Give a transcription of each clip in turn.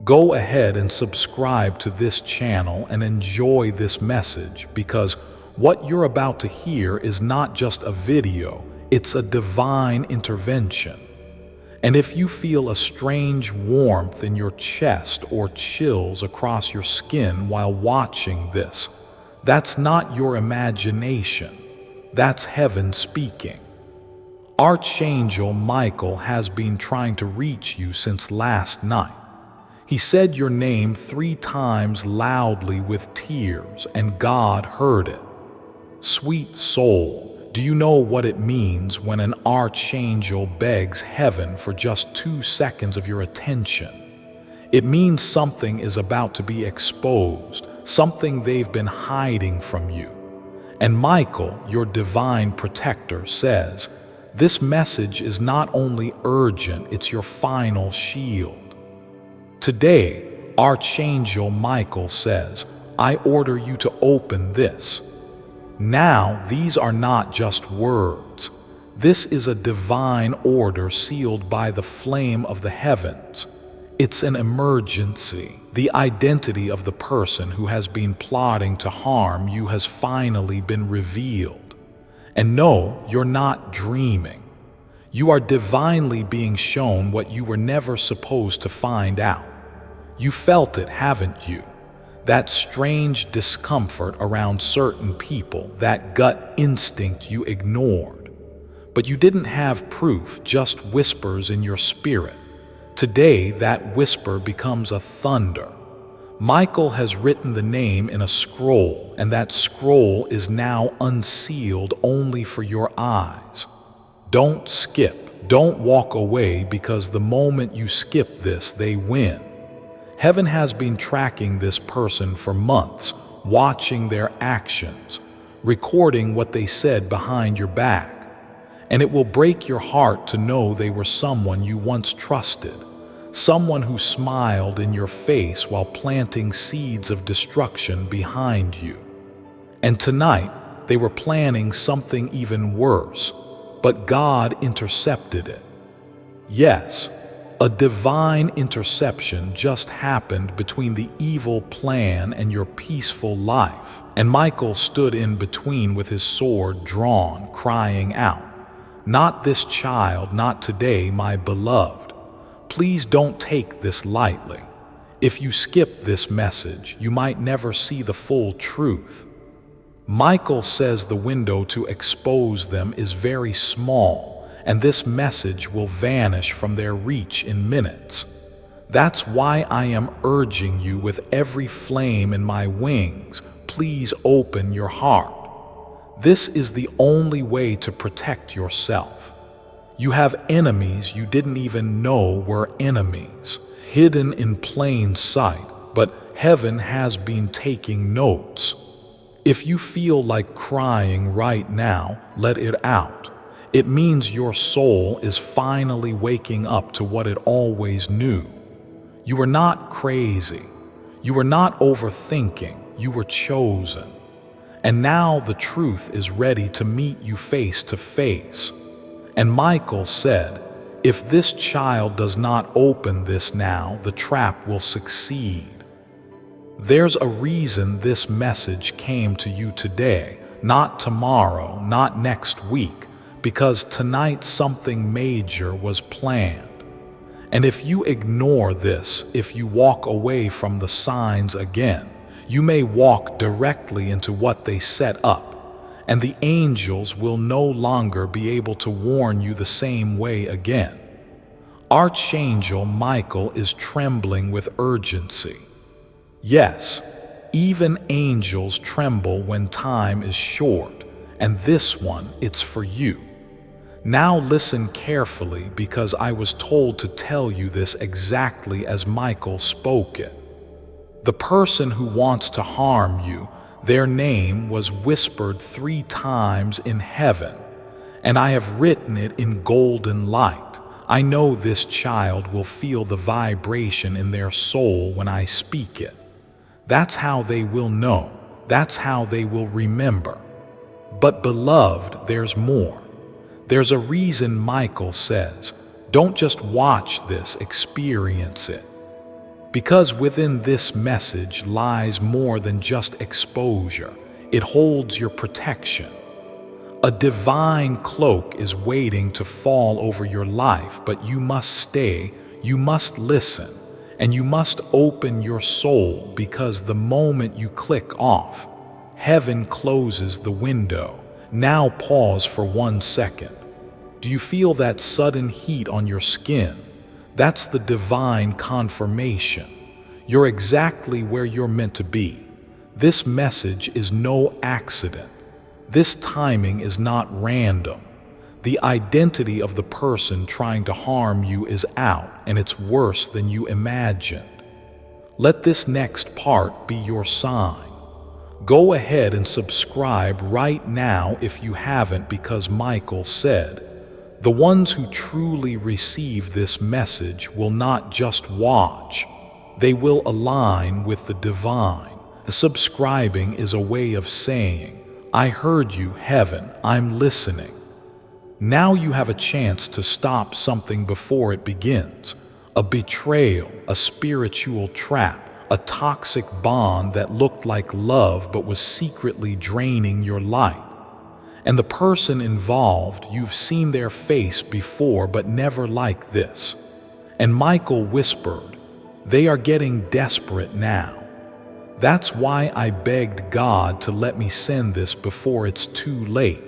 Go ahead and subscribe to this channel and enjoy this message, because what you're about to hear is not just a video, it's a divine intervention. And if you feel a strange warmth in your chest or chills across your skin while watching this, that's not your imagination. That's heaven speaking. Archangel Michael has been trying to reach you since last night. He said your name 3 times loudly with tears, and God heard it. Sweet soul, do you know what it means when an archangel begs heaven for just 2 seconds of your attention? It means something is about to be exposed, something they've been hiding from you. And Michael, your divine protector, says, this message is not only urgent, it's your final shield. Today, Archangel Michael says, I order you to open this. Now, these are not just words. This is a divine order sealed by the flame of the heavens. It's an emergency. The identity of the person who has been plotting to harm you has finally been revealed. And no, you're not dreaming. You are divinely being shown what you were never supposed to find out. You felt it, haven't you? That strange discomfort around certain people, that gut instinct you ignored. But you didn't have proof, just whispers in your spirit. Today, that whisper becomes a thunder. Michael has written the name in a scroll, and that scroll is now unsealed only for your eyes. Don't skip, don't walk away, because the moment you skip this, they win. Heaven has been tracking this person for months, watching their actions, recording what they said behind your back. And it will break your heart to know they were someone you once trusted, someone who smiled in your face while planting seeds of destruction behind you. And tonight, they were planning something even worse, but God intercepted it. Yes, a divine interception just happened between the evil plan and your peaceful life. And Michael stood in between with his sword drawn, crying out, not this child, not today, my beloved. Please don't take this lightly. If you skip this message, you might never see the full truth. Michael says the window to expose them is very small, and this message will vanish from their reach in minutes. That's why I am urging you with every flame in my wings, please open your heart. This is the only way to protect yourself. You have enemies you didn't even know were enemies, hidden in plain sight, but heaven has been taking notes. If you feel like crying right now, let it out. It means your soul is finally waking up to what it always knew. You were not crazy. You were not overthinking. You were chosen. And now the truth is ready to meet you face to face. And Michael said, if this child does not open this now, the trap will succeed. There's a reason this message came to you today, not tomorrow, not next week, because tonight something major was planned. And if you ignore this, if you walk away from the signs again, you may walk directly into what they set up, and the angels will no longer be able to warn you the same way again. Archangel Michael is trembling with urgency. Yes, even angels tremble when time is short, and this one, it's for you. Now listen carefully, because I was told to tell you this exactly as Michael spoke it. The person who wants to harm you, their name was whispered 3 times in heaven, and I have written it in golden light. I know this child will feel the vibration in their soul when I speak it. That's how they will know. That's how they will remember. But beloved, there's more. There's a reason Michael says, don't just watch this, experience it. Because within this message lies more than just exposure. It holds your protection. A divine cloak is waiting to fall over your life, but you must stay, you must listen, and you must open your soul, because the moment you click off, heaven closes the window. Now pause for 1 second. Do you feel that sudden heat on your skin? That's the divine confirmation. You're exactly where you're meant to be. This message is no accident. This timing is not random. The identity of the person trying to harm you is out, and it's worse than you imagined. Let this next part be your sign. Go ahead and subscribe right now if you haven't, because Michael said, the ones who truly receive this message will not just watch, they will align with the divine. Subscribing is a way of saying, I heard you, heaven, I'm listening. Now you have a chance to stop something before it begins. A betrayal, a spiritual trap, a toxic bond that looked like love but was secretly draining your light. And the person involved, you've seen their face before, but never like this. And Michael whispered, they are getting desperate now. That's why I begged God to let me send this before it's too late.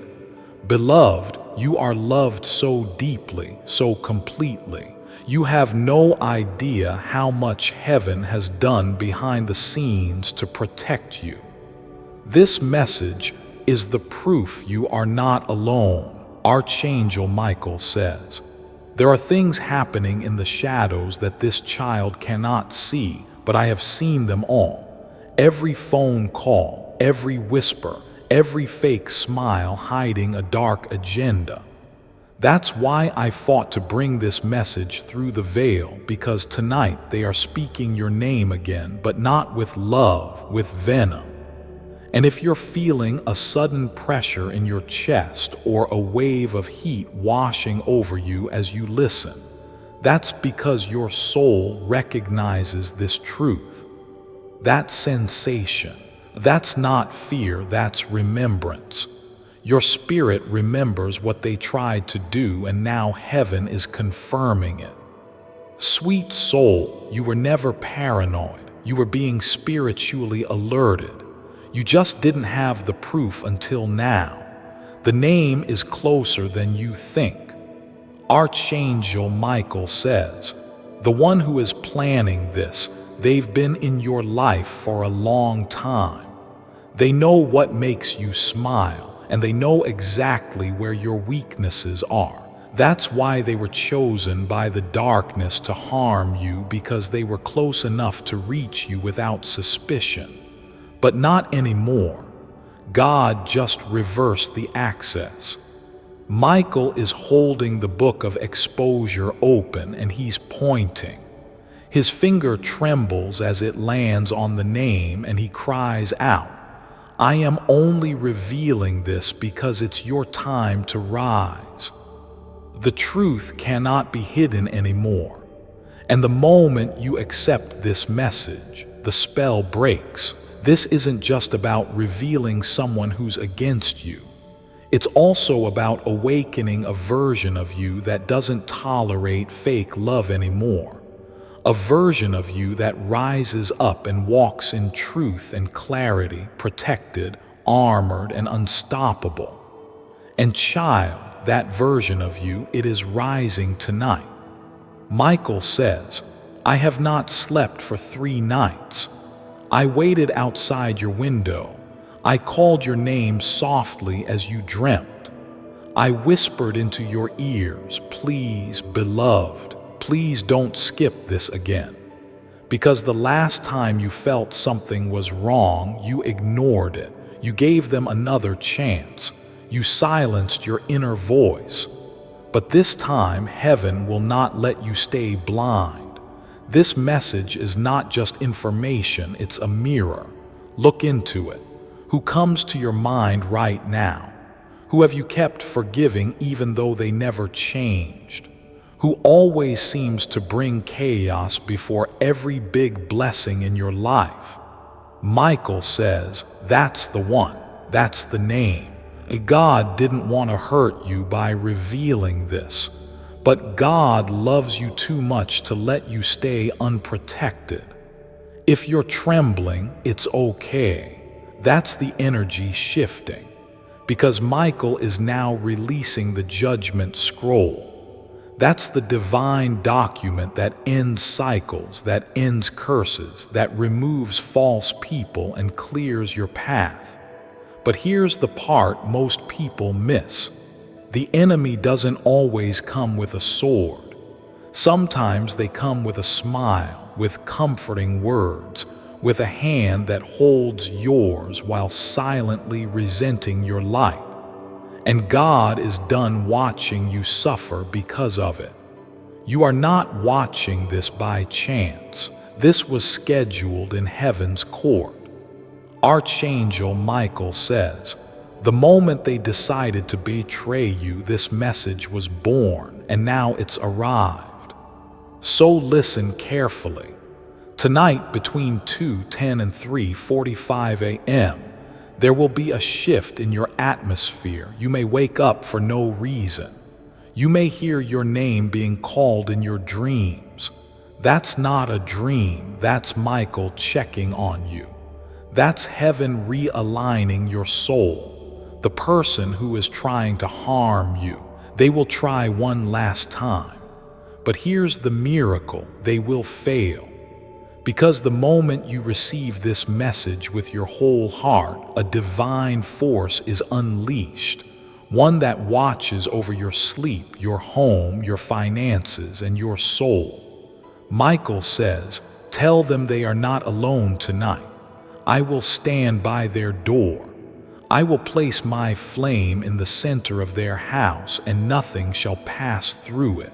Beloved, you are loved so deeply, so completely. You have no idea how much heaven has done behind the scenes to protect you. This message is the proof you are not alone. Archangel Michael says, there are things happening in the shadows that this child cannot see, but I have seen them all. Every phone call, every whisper, every fake smile hiding a dark agenda. That's why I fought to bring this message through the veil, because tonight they are speaking your name again, but not with love, with venom. And if you're feeling a sudden pressure in your chest or a wave of heat washing over you as you listen, that's because your soul recognizes this truth. That sensation, that's not fear, that's remembrance. Your spirit remembers what they tried to do, and now heaven is confirming it. Sweet soul, you were never paranoid. You were being spiritually alerted. You just didn't have the proof until now. The name is closer than you think. Archangel Michael says, the one who is planning this, they've been in your life for a long time. They know what makes you smile, and they know exactly where your weaknesses are. That's why they were chosen by the darkness to harm you, because they were close enough to reach you without suspicion. But not anymore. God just reversed the access. Michael is holding the book of exposure open, and he's pointing. His finger trembles as it lands on the name, and he cries out, I am only revealing this because it's your time to rise. The truth cannot be hidden anymore. And the moment you accept this message, the spell breaks. This isn't just about revealing someone who's against you. It's also about awakening a version of you that doesn't tolerate fake love anymore. A version of you that rises up and walks in truth and clarity, protected, armored, and unstoppable. And child, that version of you, it is rising tonight. Michael says, I have not slept for 3 nights. I waited outside your window. I called your name softly as you dreamt. I whispered into your ears, please, beloved, please don't skip this again. Because the last time you felt something was wrong, you ignored it. You gave them another chance. You silenced your inner voice. But this time, heaven will not let you stay blind. This message is not just information, it's a mirror. Look into it. Who comes to your mind right now? Who have you kept forgiving even though they never changed? who always seems to bring chaos before every big blessing in your life. Michael says, that's the one, that's the name. God didn't want to hurt you by revealing this, but God loves you too much to let you stay unprotected. If you're trembling, it's okay. That's the energy shifting, because Michael is now releasing the judgment scroll. That's the divine document that ends cycles, that ends curses, that removes false people and clears your path. But here's the part most people miss. The enemy doesn't always come with a sword. Sometimes they come with a smile, with comforting words, with a hand that holds yours while silently resenting your light. And God is done watching you suffer because of it. You are not watching this by chance. This was scheduled in heaven's court. Archangel Michael says, the moment they decided to betray you, this message was born, and now it's arrived. So listen carefully. Tonight between 2:10 and 3:45 a.m., there will be a shift in your atmosphere. You may wake up for no reason. You may hear your name being called in your dreams. That's not a dream, that's Michael checking on you. That's heaven realigning your soul. The person who is trying to harm you, they will try one last time. But here's the miracle, they will fail. Because the moment you receive this message with your whole heart, a divine force is unleashed, one that watches over your sleep, your home, your finances, and your soul. Michael says, tell them they are not alone tonight. I will stand by their door. I will place my flame in the center of their house, and nothing shall pass through it.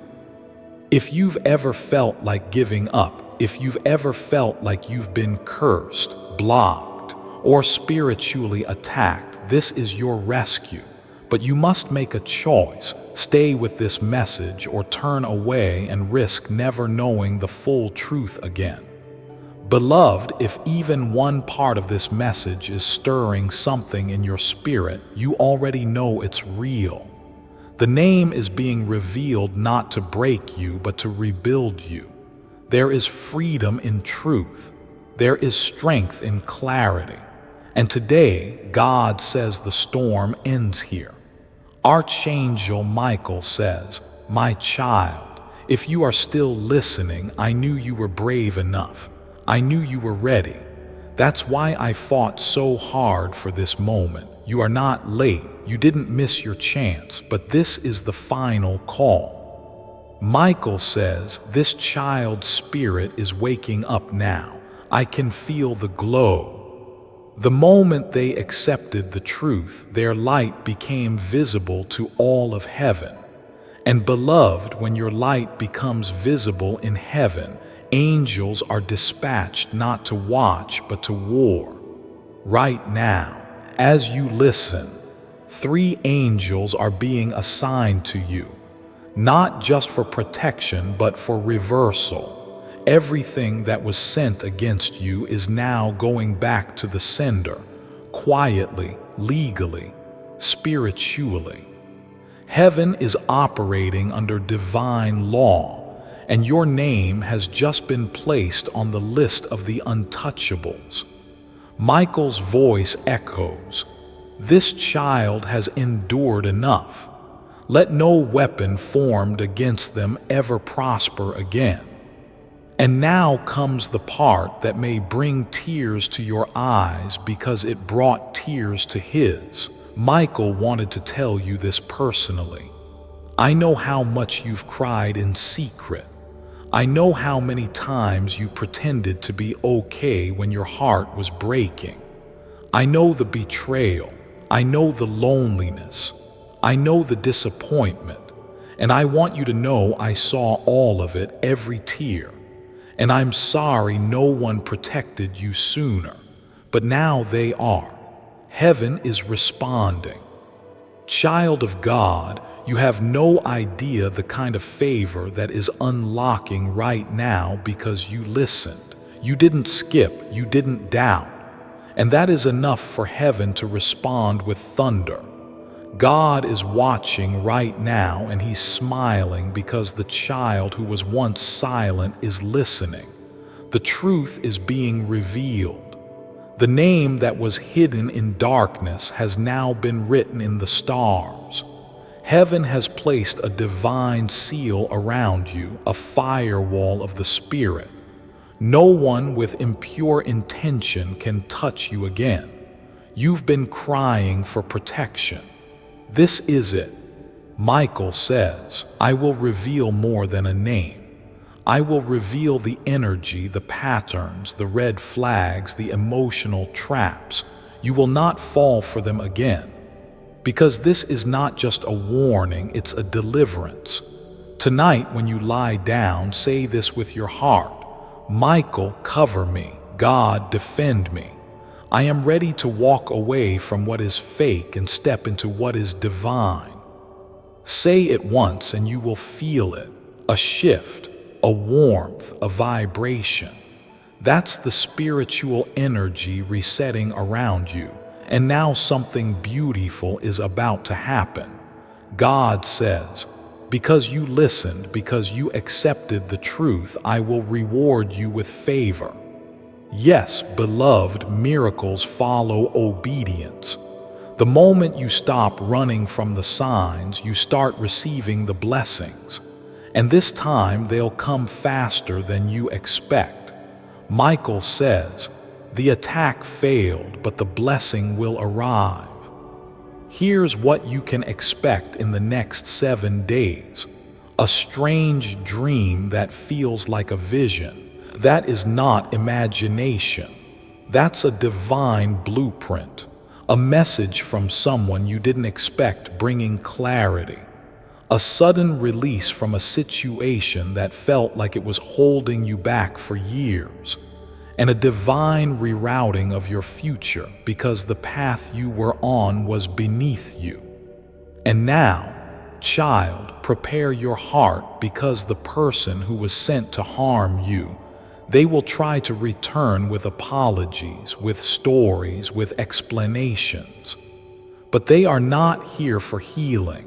If you've ever felt like giving up, if you've ever felt like you've been cursed, blocked, or spiritually attacked, this is your rescue. But you must make a choice. Stay with this message or turn away and risk never knowing the full truth again. Beloved, if even one part of this message is stirring something in your spirit, you already know it's real. The name is being revealed not to break you, but to rebuild you. There is freedom in truth. There is strength in clarity. And today, God says the storm ends here. Archangel Michael says, my child, if you are still listening, I knew you were brave enough. I knew you were ready. That's why I fought so hard for this moment. You are not late. You didn't miss your chance, but this is the final call. Michael says, this child's spirit is waking up now. I can feel the glow. The moment they accepted the truth, their light became visible to all of heaven. And beloved, when your light becomes visible in heaven, angels are dispatched not to watch, but to war. Right now, as you listen, 3 angels are being assigned to you. Not just for protection, but for reversal. Everything that was sent against you is now going back to the sender, quietly, legally, spiritually. Heaven is operating under divine law, and your name has just been placed on the list of the untouchables. Michael's voice echoes, this child has endured enough. Let no weapon formed against them ever prosper again. And now comes the part that may bring tears to your eyes because it brought tears to his. Michael wanted to tell you this personally. I know how much you've cried in secret. I know how many times you pretended to be okay when your heart was breaking. I know the betrayal. I know the loneliness. I know the disappointment, and I want you to know I saw all of it, every tear. And I'm sorry no one protected you sooner, but now they are. Heaven is responding. Child of God, you have no idea the kind of favor that is unlocking right now because you listened. You didn't skip, you didn't doubt. And that is enough for heaven to respond with thunder. God is watching right now, and he's smiling because the child who was once silent is listening. The truth is being revealed. The name that was hidden in darkness has now been written in the stars. Heaven has placed a divine seal around you, a firewall of the Spirit. No one with impure intention can touch you again. You've been crying for protection. This is it. Michael says, I will reveal more than a name. I will reveal the energy, the patterns, the red flags, the emotional traps. You will not fall for them again. Because this is not just a warning, it's a deliverance. Tonight, when you lie down, say this with your heart. Michael, cover me. God, defend me. I am ready to walk away from what is fake and step into what is divine. Say it once and you will feel it. A shift, a warmth, a vibration. That's the spiritual energy resetting around you. And now something beautiful is about to happen. God says, because you listened, because you accepted the truth, I will reward you with favor. Yes, beloved, miracles follow obedience. The moment you stop running from the signs, you start receiving the blessings. And this time they'll come faster than you expect. Michael says, the attack failed, but the blessing will arrive. Here's what you can expect in the next 7 days. A strange dream that feels like a vision. That is not imagination. That's a divine blueprint. A message from someone you didn't expect, bringing clarity. A sudden release from a situation that felt like it was holding you back for years. And a divine rerouting of your future because the path you were on was beneath you. And now, child, prepare your heart because the person who was sent to harm you, they will try to return with apologies, with stories, with explanations. But they are not here for healing.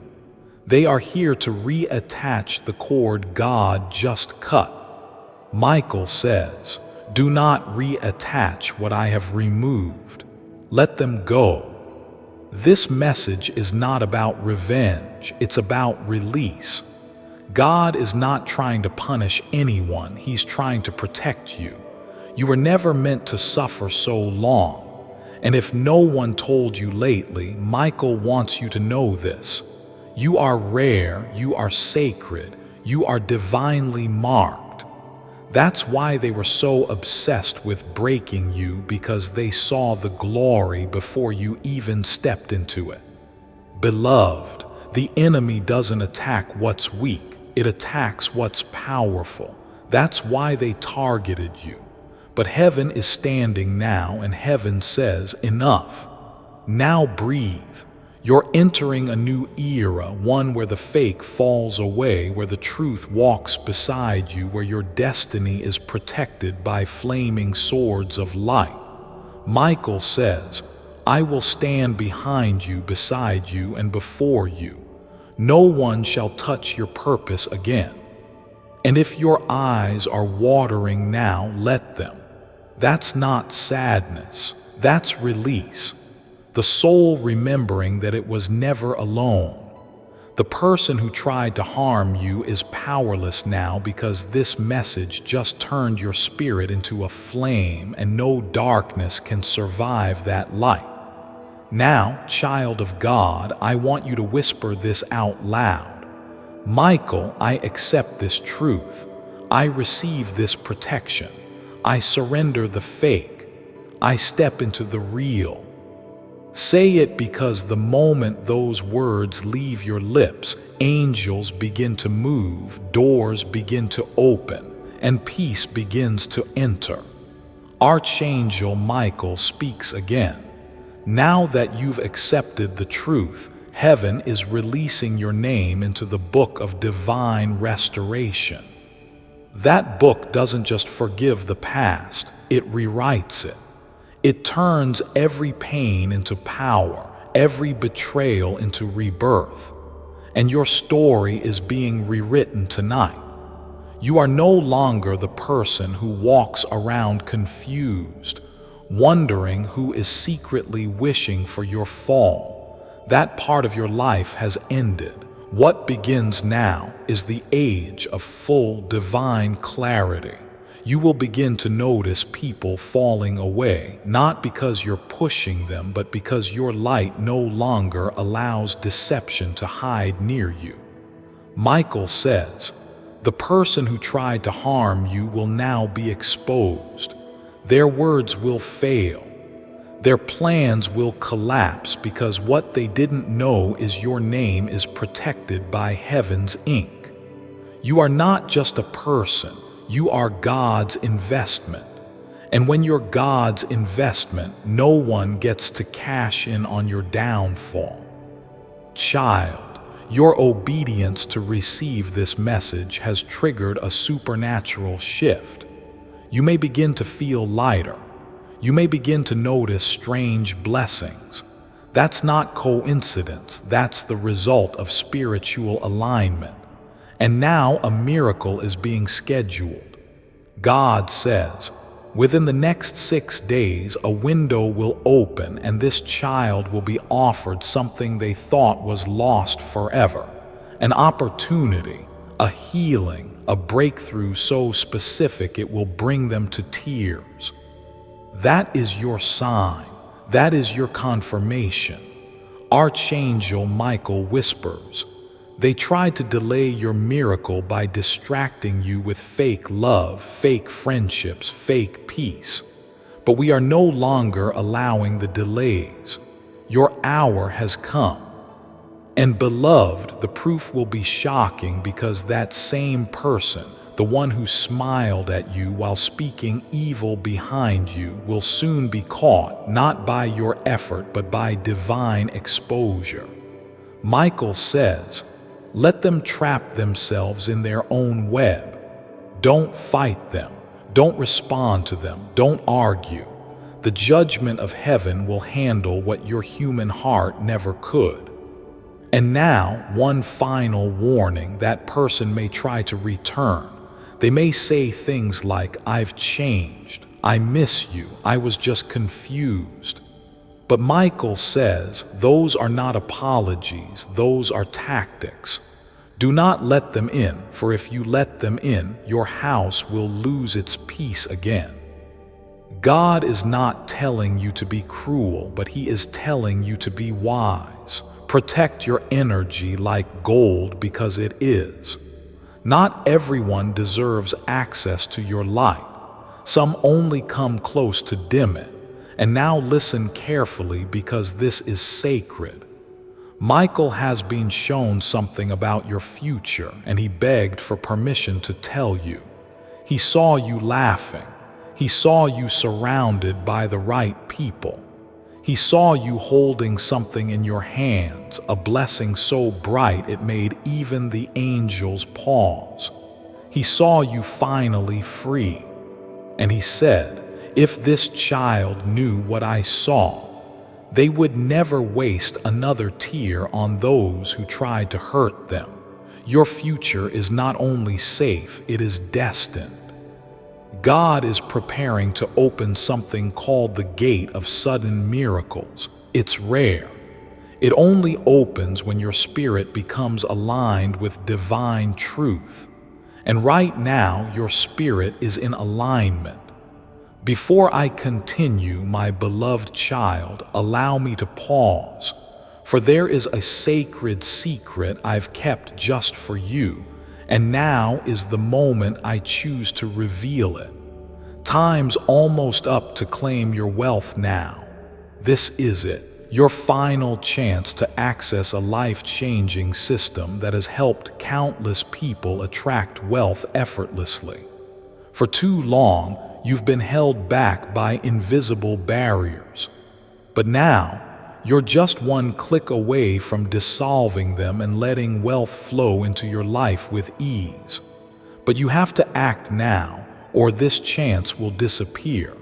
They are here to reattach the cord God just cut. Michael says, do not reattach what I have removed. Let them go. This message is not about revenge, it's about release. God is not trying to punish anyone, he's trying to protect you. You were never meant to suffer so long. And if no one told you lately, Michael wants you to know this. You are rare, you are sacred, you are divinely marked. That's why they were so obsessed with breaking you, because they saw the glory before you even stepped into it. Beloved, the enemy doesn't attack what's weak, it attacks what's powerful. That's why they targeted you. But heaven is standing now, and heaven says, enough. Now breathe. You're entering a new era, one where the fake falls away, where the truth walks beside you, where your destiny is protected by flaming swords of light. Michael says, I will stand behind you, beside you, and before you. No one shall touch your purpose again. And if your eyes are watering now, let them. That's not sadness, that's release. The soul remembering that it was never alone. The person who tried to harm you is powerless now, because this message just turned your spirit into a flame, and no darkness can survive that light. Now, child of God, I want you to whisper this out loud. Michael, I accept this truth. I receive this protection. I surrender the fake. I step into the real. Say it, because the moment those words leave your lips, angels begin to move, doors begin to open, and peace begins to enter. Archangel Michael speaks again. Now that you've accepted the truth, Heaven is releasing your name into the book of divine restoration. That book doesn't just forgive the past, it rewrites it. It turns every pain into power, every betrayal into rebirth. And your story is being rewritten tonight. You are no longer the person who walks around confused, wondering who is secretly wishing for your fall. That part of your life has ended. What begins now is the age of full divine clarity. You will begin to notice people falling away, not because you're pushing them, but because your light no longer allows deception to hide near you. Michael says, the person who tried to harm you will now be exposed. Their words will fail. Their plans will collapse because what they didn't know is your name is protected by heaven's ink. You are not just a person, you are God's investment. And when you're God's investment, no one gets to cash in on your downfall. Child, your obedience to receive this message has triggered a supernatural shift. You may begin to feel lighter. You may begin to notice strange blessings. That's not coincidence, that's the result of spiritual alignment. And now a miracle is being scheduled. God says, within the next 6 days, a window will open and this child will be offered something they thought was lost forever. An opportunity, a healing, a breakthrough so specific it will bring them to tears. That is your sign. That is your confirmation. Archangel Michael whispers, they tried to delay your miracle by distracting you with fake love, fake friendships, fake peace. But we are no longer allowing the delays. Your hour has come. And beloved, the proof will be shocking because that same person, the one who smiled at you while speaking evil behind you, will soon be caught, not by your effort, but by divine exposure. Michael says, let them trap themselves in their own web. Don't fight them. Don't respond to them. Don't argue. The judgment of heaven will handle what your human heart never could. And now, one final warning: that person may try to return. They may say things like, I've changed, I miss you, I was just confused. But Michael says, those are not apologies, those are tactics. Do not let them in, for if you let them in, your house will lose its peace again. God is not telling you to be cruel, but He is telling you to be wise. Protect your energy like gold because it is. Not everyone deserves access to your light. Some only come close to dim it. And now listen carefully because this is sacred. Michael has been shown something about your future and he begged for permission to tell you. He saw you laughing. He saw you surrounded by the right people. He saw you holding something in your hands, a blessing so bright it made even the angels pause. He saw you finally free. And he said, if this child knew what I saw, they would never waste another tear on those who tried to hurt them. Your future is not only safe, it is destined. God is preparing to open something called the gate of sudden miracles. It's rare. It only opens when your spirit becomes aligned with divine truth. And right now, your spirit is in alignment. Before I continue, my beloved child, allow me to pause, for there is a sacred secret I've kept just for you, and now is the moment I choose to reveal it. Time's almost up to claim your wealth now. This is it, your final chance to access a life-changing system that has helped countless people attract wealth effortlessly. For too long, you've been held back by invisible barriers. But now, You're just one click away from dissolving them and letting wealth flow into your life with ease. But you have to act now, or this chance will disappear.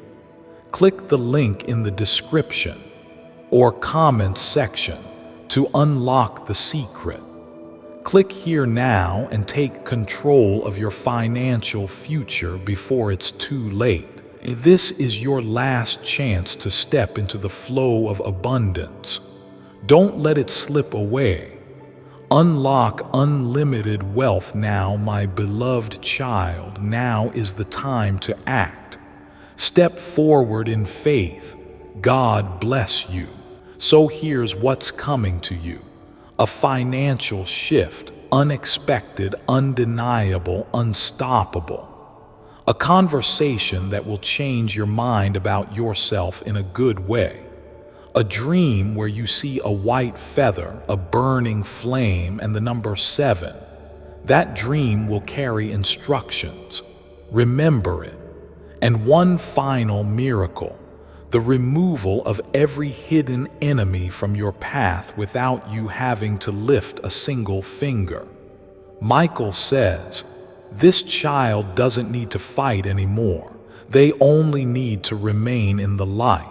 Click the link in the description or comments section to unlock the secret. Click here now and take control of your financial future before it's too late. This is your last chance to step into the flow of abundance. Don't let it slip away. Unlock unlimited wealth now, my beloved child. Now is the time to act. Step forward in faith. God bless you. So here's what's coming to you. A financial shift, unexpected, undeniable, unstoppable. A conversation that will change your mind about yourself in a good way. A dream where you see a white feather, a burning flame, and the number 7. That dream will carry instructions. Remember it. And one final miracle. The removal of every hidden enemy from your path without you having to lift a single finger. Michael says, this child doesn't need to fight anymore. They only need to remain in the light.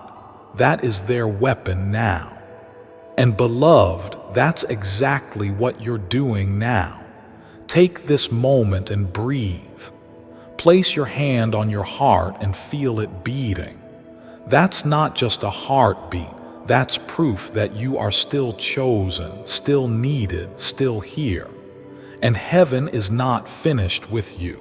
That is their weapon now. And beloved, that's exactly what you're doing now. Take this moment and breathe. Place your hand on your heart and feel it beating. That's not just a heartbeat, that's proof that you are still chosen, still needed, still here. And heaven is not finished with you.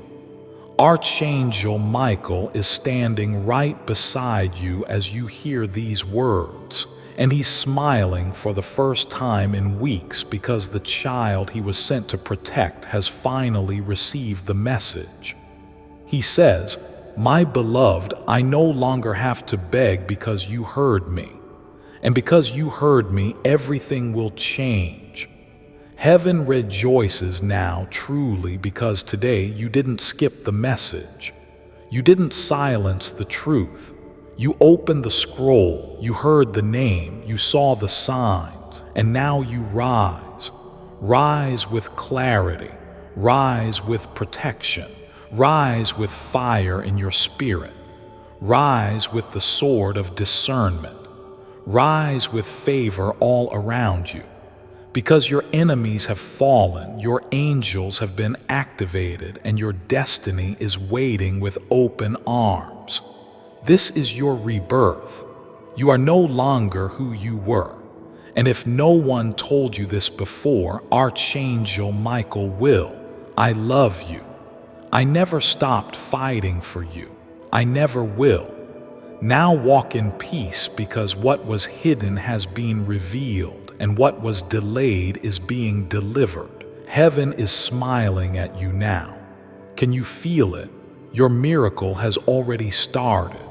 Archangel Michael is standing right beside you as you hear these words, and he's smiling for the first time in weeks because the child he was sent to protect has finally received the message. He says, my beloved, I no longer have to beg because you heard me. And because you heard me, everything will change. Heaven rejoices now truly because today you didn't skip the message. You didn't silence the truth. You opened the scroll, you heard the name, you saw the signs, and now you rise. Rise with clarity, rise with protection. Rise with fire in your spirit. Rise with the sword of discernment. Rise with favor all around you. Because your enemies have fallen, your angels have been activated, and your destiny is waiting with open arms. This is your rebirth. You are no longer who you were. And if no one told you this before, Archangel Michael will. I love you. I never stopped fighting for you. I never will. Now walk in peace because what was hidden has been revealed and what was delayed is being delivered. Heaven is smiling at you now. Can you feel it? Your miracle has already started.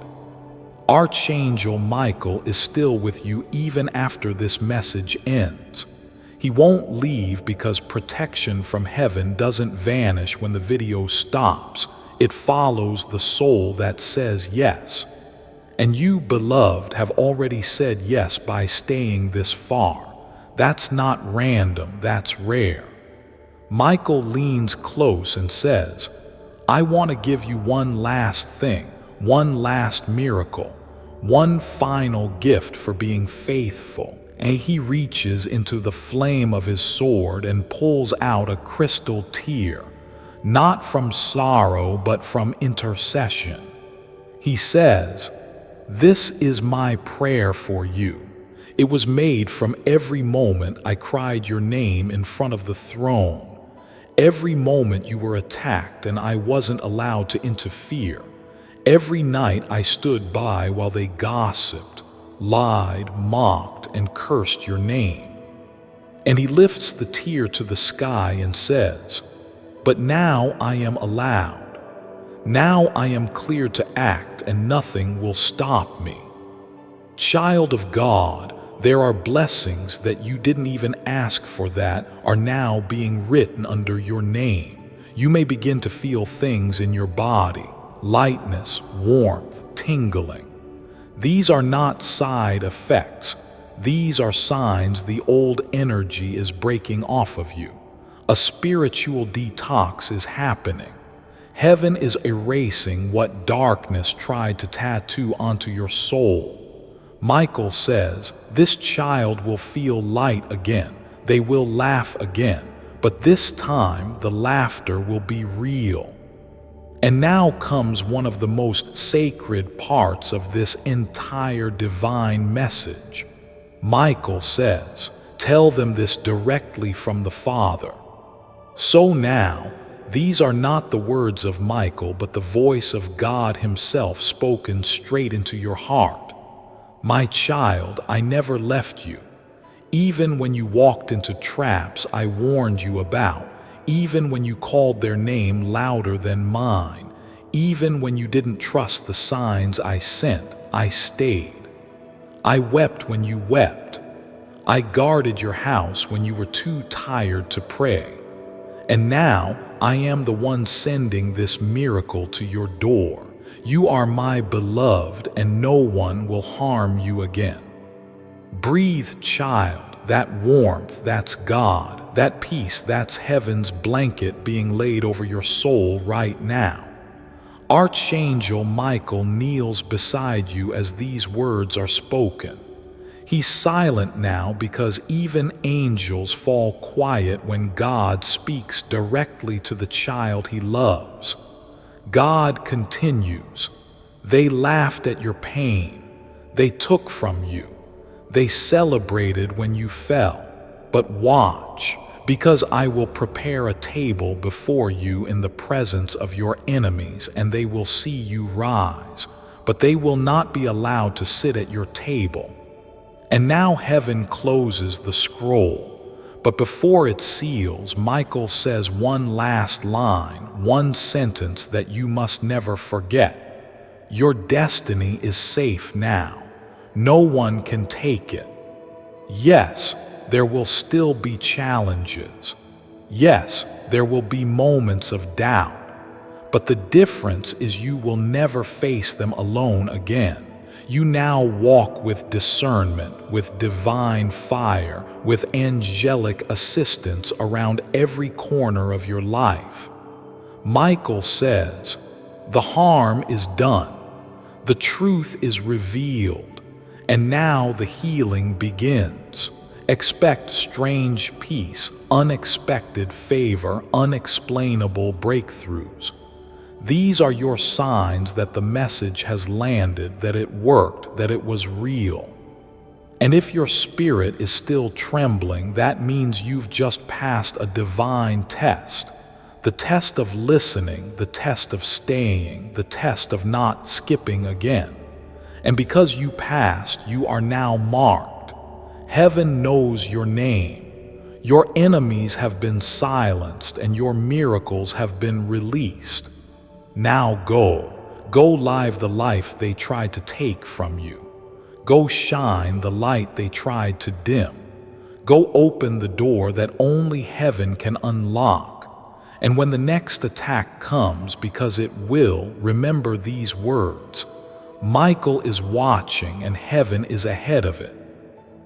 Archangel Michael is still with you even after this message ends. He won't leave because protection from heaven doesn't vanish when the video stops. It follows the soul that says yes. And you, beloved, have already said yes by staying this far. That's not random, that's rare. Michael leans close and says, I want to give you one last thing, one last miracle, one final gift for being faithful. And he reaches into the flame of his sword and pulls out a crystal tear, not from sorrow but from intercession. He says, this is my prayer for you. It was made from every moment I cried your name in front of the throne, every moment you were attacked and I wasn't allowed to interfere, every night I stood by while they gossiped, lied, mocked, and cursed your name. And he lifts the tear to the sky and says, but now I am allowed. Now I am cleared to act and nothing will stop me. Child of God, there are blessings that you didn't even ask for that are now being written under your name. You may begin to feel things in your body, lightness, warmth, tingling. These are not side effects. These are signs the old energy is breaking off of you. A spiritual detox is happening. Heaven is erasing what darkness tried to tattoo onto your soul. Michael says, this child will feel light again. They will laugh again. But this time, the laughter will be real. And now comes one of the most sacred parts of this entire divine message. Michael says, tell them this directly from the Father. So now, these are not the words of Michael, but the voice of God Himself spoken straight into your heart. My child, I never left you. Even when you walked into traps I warned you about, even when you called their name louder than mine, even when you didn't trust the signs I sent, I stayed. I wept when you wept. I guarded your house when you were too tired to pray. And now I am the one sending this miracle to your door. You are my beloved, and no one will harm you again. Breathe, child, that warmth, that's God, that peace, that's heaven's blanket being laid over your soul right now. Archangel Michael kneels beside you as these words are spoken. He's silent now because even angels fall quiet when God speaks directly to the child He loves. God continues, they laughed at your pain, they took from you, they celebrated when you fell. But watch, because I will prepare a table before you in the presence of your enemies, and they will see you rise, but they will not be allowed to sit at your table. And now heaven closes the scroll, but before it seals, Michael says one last line, one sentence that you must never forget. Your destiny is safe now. No one can take it. Yes, there will still be challenges. Yes, there will be moments of doubt. But the difference is you will never face them alone again. You now walk with discernment, with divine fire, with angelic assistance around every corner of your life. Michael says, the harm is done. The truth is revealed. And now the healing begins. Expect strange peace, unexpected favor, unexplainable breakthroughs. These are your signs that the message has landed, that it worked, that it was real. And if your spirit is still trembling, that means you've just passed a divine test. The test of listening, the test of staying, the test of not skipping again. And because you passed, you are now marked. Heaven knows your name. Your enemies have been silenced and your miracles have been released. Now go live the life they tried to take from you. Go shine the light they tried to dim. Go open the door that only heaven can unlock. And when the next attack comes, because it will, remember these words. Michael is watching and heaven is ahead of it.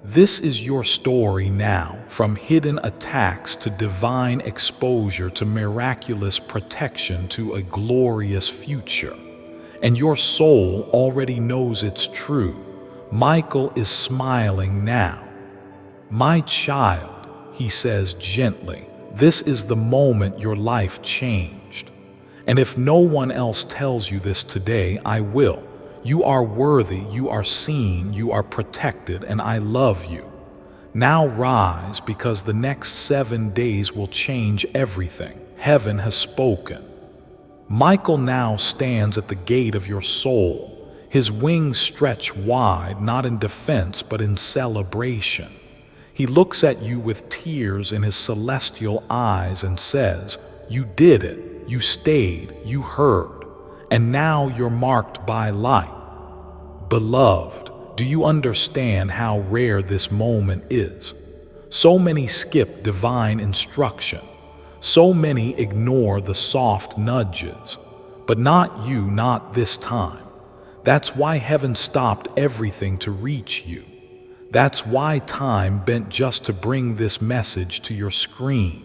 This is your story now, from hidden attacks to divine exposure to miraculous protection to a glorious future. And your soul already knows it's true. Michael is smiling now. My child, he says gently, this is the moment your life changed. And if no one else tells you this today, I will. You are worthy, you are seen, you are protected, and I love you. Now rise, because the next 7 days will change everything. Heaven has spoken. Michael now stands at the gate of your soul. His wings stretch wide, not in defense, but in celebration. He looks at you with tears in his celestial eyes and says, you did it, you stayed, you heard. And now you're marked by light. Beloved, do you understand how rare this moment is? So many skip divine instruction. So many ignore the soft nudges. But not you, not this time. That's why heaven stopped everything to reach you. That's why time bent just to bring this message to your screen.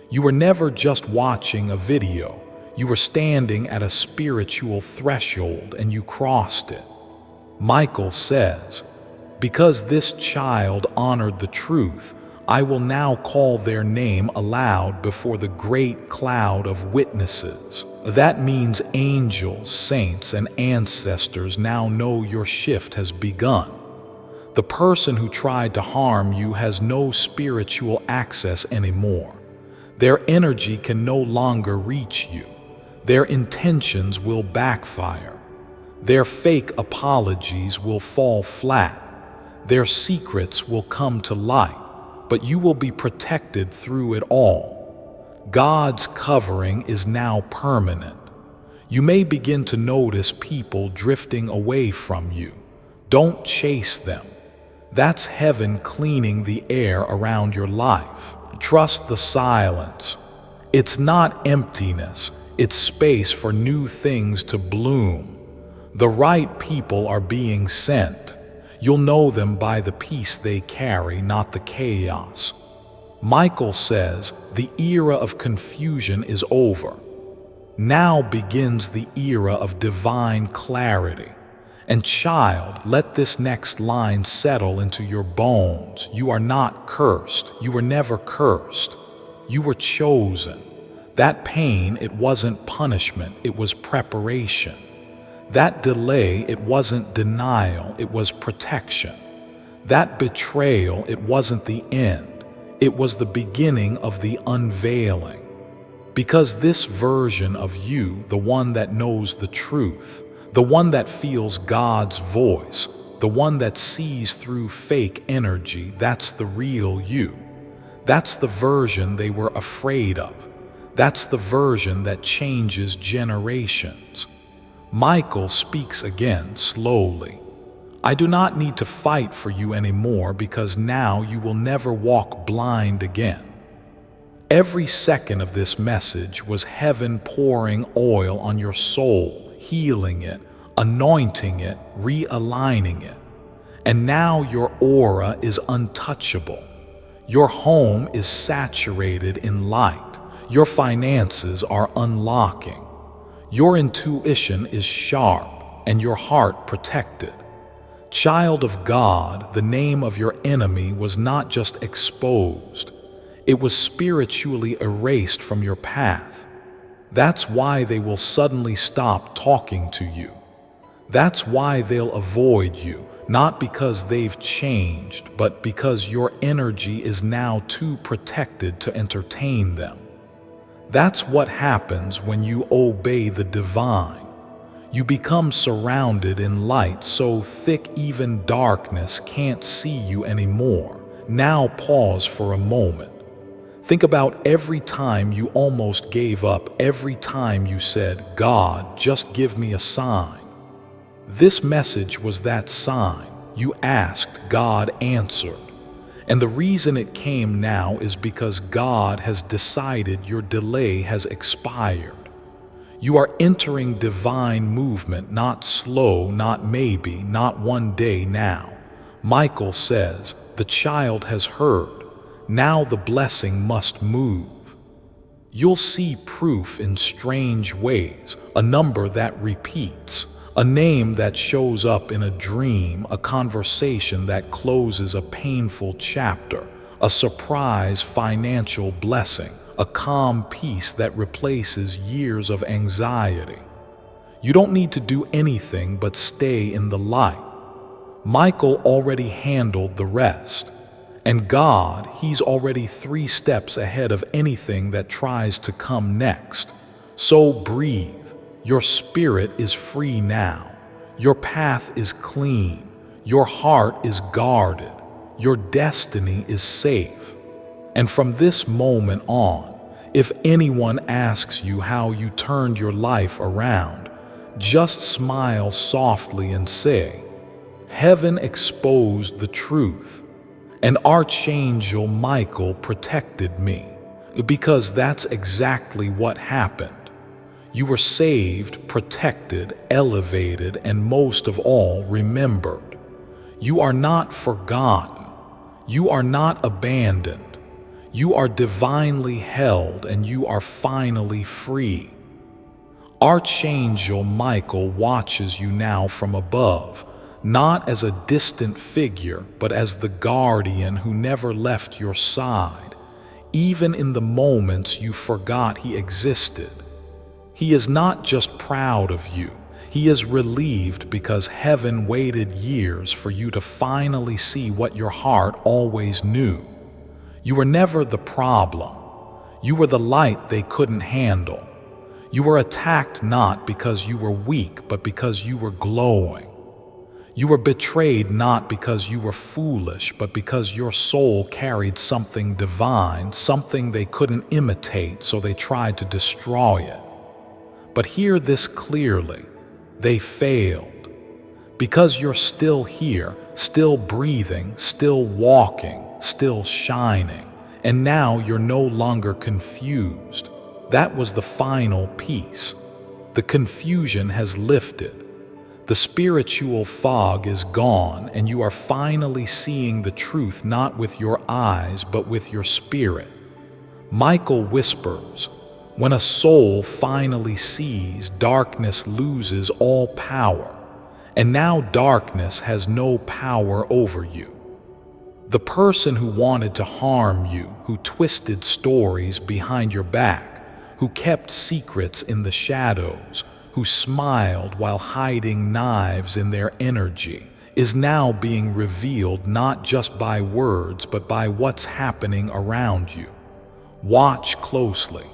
You were never just watching a video. You were standing at a spiritual threshold and you crossed it. Michael says, "Because this child honored the truth, I will now call their name aloud before the great cloud of witnesses." That means angels, saints, and ancestors now know your shift has begun. The person who tried to harm you has no spiritual access anymore. Their energy can no longer reach you. Their intentions will backfire. Their fake apologies will fall flat. Their secrets will come to light, but you will be protected through it all. God's covering is now permanent. You may begin to notice people drifting away from you. Don't chase them. That's heaven cleaning the air around your life. Trust the silence. It's not emptiness, it's space for new things to bloom. The right people are being sent. You'll know them by the peace they carry, not the chaos. Michael says the era of confusion is over. Now begins the era of divine clarity. And child, let this next line settle into your bones. You are not cursed. You were never cursed. You were chosen. That pain, it wasn't punishment, it was preparation. That delay, it wasn't denial, it was protection. That betrayal, it wasn't the end. It was the beginning of the unveiling. Because this version of you, the one that knows the truth, the one that feels God's voice, the one that sees through fake energy, that's the real you. That's the version they were afraid of. That's the version that changes generations. Michael speaks again slowly. I do not need to fight for you anymore because now you will never walk blind again. Every second of this message was heaven pouring oil on your soul, healing it, anointing it, realigning it. And now your aura is untouchable. Your home is saturated in light. Your finances are unlocking. Your intuition is sharp and your heart protected. Child of God, the name of your enemy was not just exposed. It was spiritually erased from your path. That's why they will suddenly stop talking to you. That's why they'll avoid you, not because they've changed, but because your energy is now too protected to entertain them. That's what happens when you obey the divine. You become surrounded in light so thick even darkness can't see you anymore. Now pause for a moment. Think about every time you almost gave up, every time you said, "God, just give me a sign." This message was that sign. You asked, God answered. And the reason it came now is because God has decided your delay has expired. You are entering divine movement, not slow, not maybe, not one day now. Michael says, the child has heard. Now the blessing must move. You'll see proof in strange ways, a number that repeats, a name that shows up in a dream, a conversation that closes a painful chapter, a surprise financial blessing, a calm peace that replaces years of anxiety. You don't need to do anything but stay in the light. Michael already handled the rest. And God, He's already 3 steps ahead of anything that tries to come next. So breathe. Your spirit is free now. Your path is clean. Your heart is guarded. Your destiny is safe. And from this moment on, if anyone asks you how you turned your life around, just smile softly and say, "Heaven exposed the truth, and Archangel Michael protected me," because that's exactly what happened. You were saved, protected, elevated, and most of all, remembered. You are not forgotten. You are not abandoned. You are divinely held, and you are finally free. Archangel Michael watches you now from above, not as a distant figure, but as the guardian who never left your side, even in the moments you forgot he existed. He is not just proud of you. He is relieved because heaven waited years for you to finally see what your heart always knew. You were never the problem. You were the light they couldn't handle. You were attacked not because you were weak, but because you were glowing. You were betrayed not because you were foolish, but because your soul carried something divine, something they couldn't imitate, so they tried to destroy it. But hear this clearly. They failed. Because you're still here, still breathing, still walking, still shining, and now you're no longer confused. That was the final piece. The confusion has lifted. The spiritual fog is gone, and you are finally seeing the truth not with your eyes, but with your spirit. Michael whispers, when a soul finally sees, darkness loses all power, and now darkness has no power over you. The person who wanted to harm you, who twisted stories behind your back, who kept secrets in the shadows, who smiled while hiding knives in their energy, is now being revealed not just by words, but by what's happening around you. Watch closely.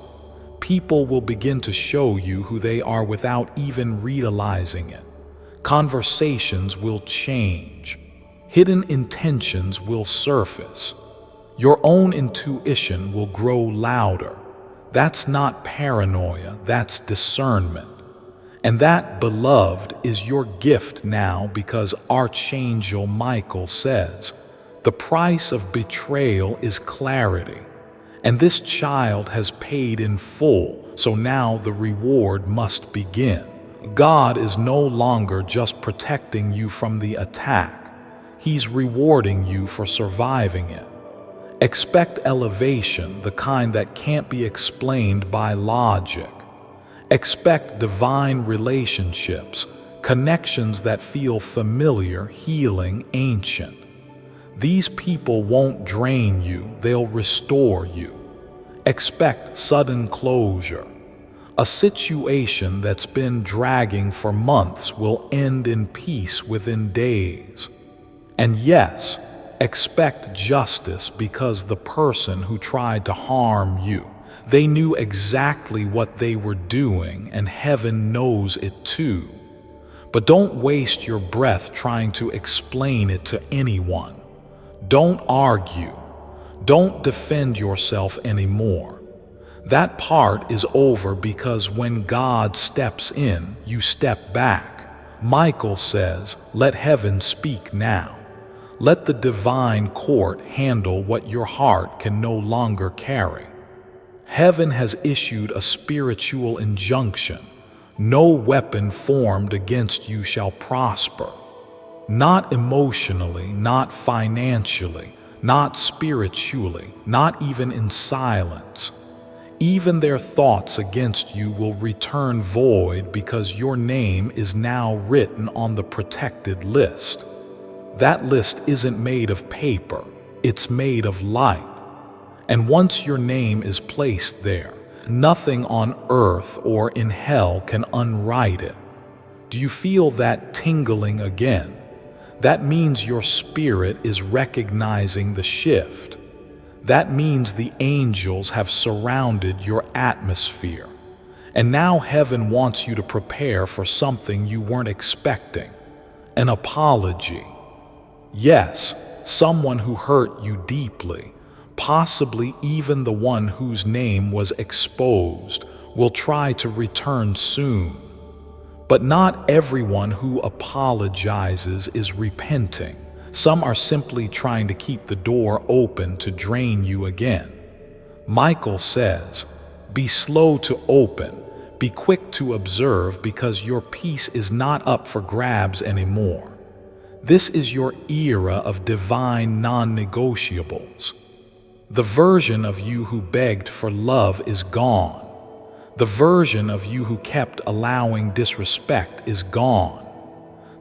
People will begin to show you who they are without even realizing it. Conversations will change. Hidden intentions will surface. Your own intuition will grow louder. That's not paranoia, that's discernment. And that, beloved, is your gift now, because Archangel Michael says, the price of betrayal is clarity. And this child has paid in full, so now the reward must begin. God is no longer just protecting you from the attack. He's rewarding you for surviving it. Expect elevation, the kind that can't be explained by logic. Expect divine relationships, connections that feel familiar, healing, ancient. These people won't drain you, they'll restore you. Expect sudden closure. A situation that's been dragging for months will end in peace within days. And yes, expect justice, because the person who tried to harm you, they knew exactly what they were doing, and heaven knows it too. But don't waste your breath trying to explain it to anyone. Don't argue. Don't defend yourself anymore. That part is over, because when God steps in, you step back. Michael says, let heaven speak now. Let the divine court handle what your heart can no longer carry. Heaven has issued a spiritual injunction. No weapon formed against you shall prosper. Not emotionally, not financially, not spiritually, not even in silence. Even their thoughts against you will return void, because your name is now written on the protected list. That list isn't made of paper, it's made of light. And once your name is placed there, nothing on earth or in hell can unwrite it. Do you feel that tingling again? That means your spirit is recognizing the shift. That means the angels have surrounded your atmosphere. And now heaven wants you to prepare for something you weren't expecting. An apology. Yes, someone who hurt you deeply, possibly even the one whose name was exposed, will try to return soon. But not everyone who apologizes is repenting. Some are simply trying to keep the door open to drain you again. Michael says, be slow to open, be quick to observe, because your peace is not up for grabs anymore. This is your era of divine non-negotiables. The version of you who begged for love is gone. The version of you who kept allowing disrespect is gone.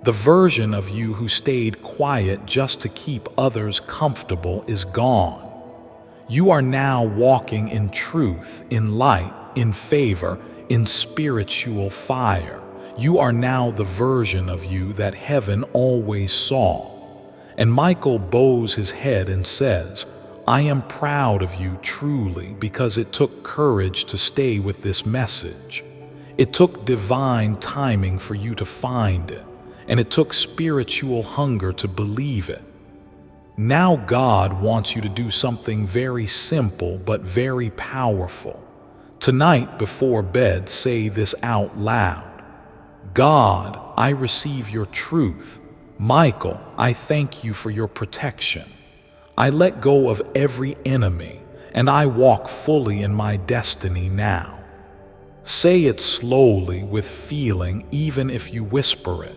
The version of you who stayed quiet just to keep others comfortable is gone. You are now walking in truth, in light, in favor, in spiritual fire. You are now the version of you that heaven always saw. And Michael bows his head and says, I am proud of you truly, because it took courage to stay with this message. It took divine timing for you to find it, and it took spiritual hunger to believe it. Now God wants you to do something very simple but very powerful. Tonight before bed, say this out loud. God, I receive your truth. Michael, I thank you for your protection. I let go of every enemy, and I walk fully in my destiny now. Say it slowly with feeling, even if you whisper it.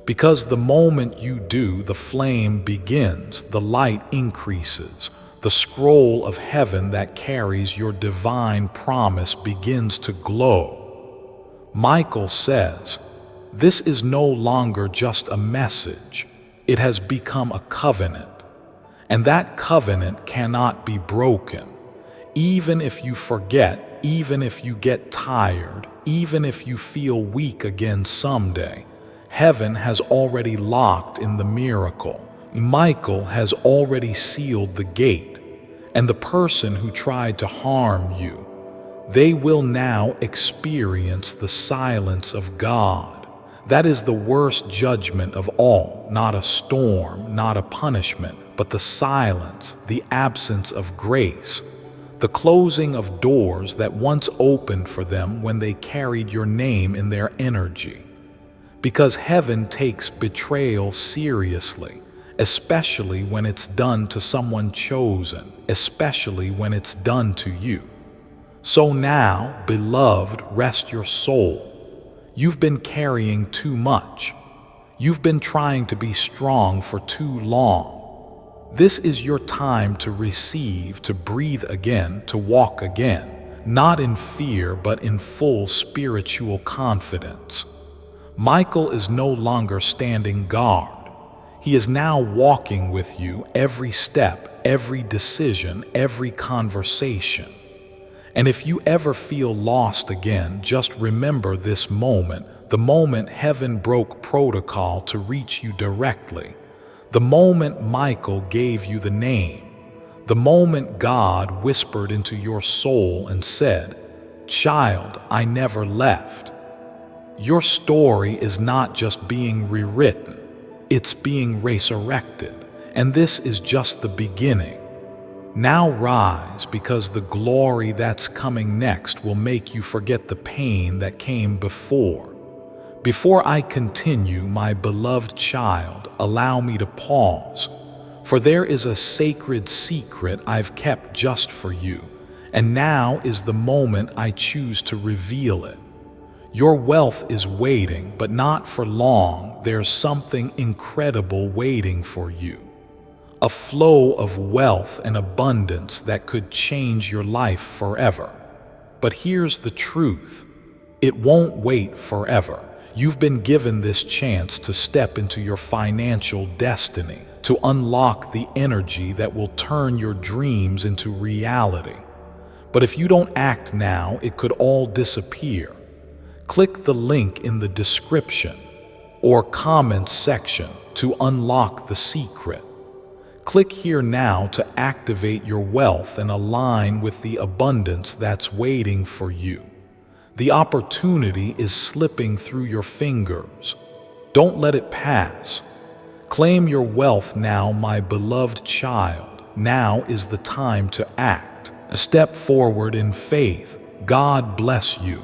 Because the moment you do, the flame begins, the light increases, the scroll of heaven that carries your divine promise begins to glow. Michael says, this is no longer just a message, it has become a covenant. And that covenant cannot be broken. Even if you forget, even if you get tired, even if you feel weak again someday, heaven has already locked in the miracle. Michael has already sealed the gate. And the person who tried to harm you, they will now experience the silence of God. That is the worst judgment of all, not a storm, not a punishment, but the silence, the absence of grace, the closing of doors that once opened for them when they carried your name in their energy. Because heaven takes betrayal seriously, especially when it's done to someone chosen, especially when it's done to you. So now, beloved, rest your soul. You've been carrying too much. You've been trying to be strong for too long. This is your time to receive, to breathe again, to walk again, not in fear, but in full spiritual confidence. Michael is no longer standing guard. He is now walking with you every step, every decision, every conversation. And if you ever feel lost again, just remember this moment, the moment heaven broke protocol to reach you directly, the moment Michael gave you the name, the moment God whispered into your soul and said, "Child, I never left." Your story is not just being rewritten, it's being resurrected, and this is just the beginning. Now rise, because the glory that's coming next will make you forget the pain that came before. Before I continue, my beloved child, allow me to pause, for there is a sacred secret I've kept just for you, and now is the moment I choose to reveal it. Your wealth is waiting, but not for long. There's something incredible waiting for you. A flow of wealth and abundance that could change your life forever. But here's the truth. It won't wait forever. You've been given this chance to step into your financial destiny, to unlock the energy that will turn your dreams into reality. But if you don't act now, it could all disappear. Click the link in the description or comment section to unlock the secret. Click here now to activate your wealth and align with the abundance that's waiting for you. The opportunity is slipping through your fingers. Don't let it pass. Claim your wealth now, my beloved child. Now is the time to act. Step forward in faith. God bless you.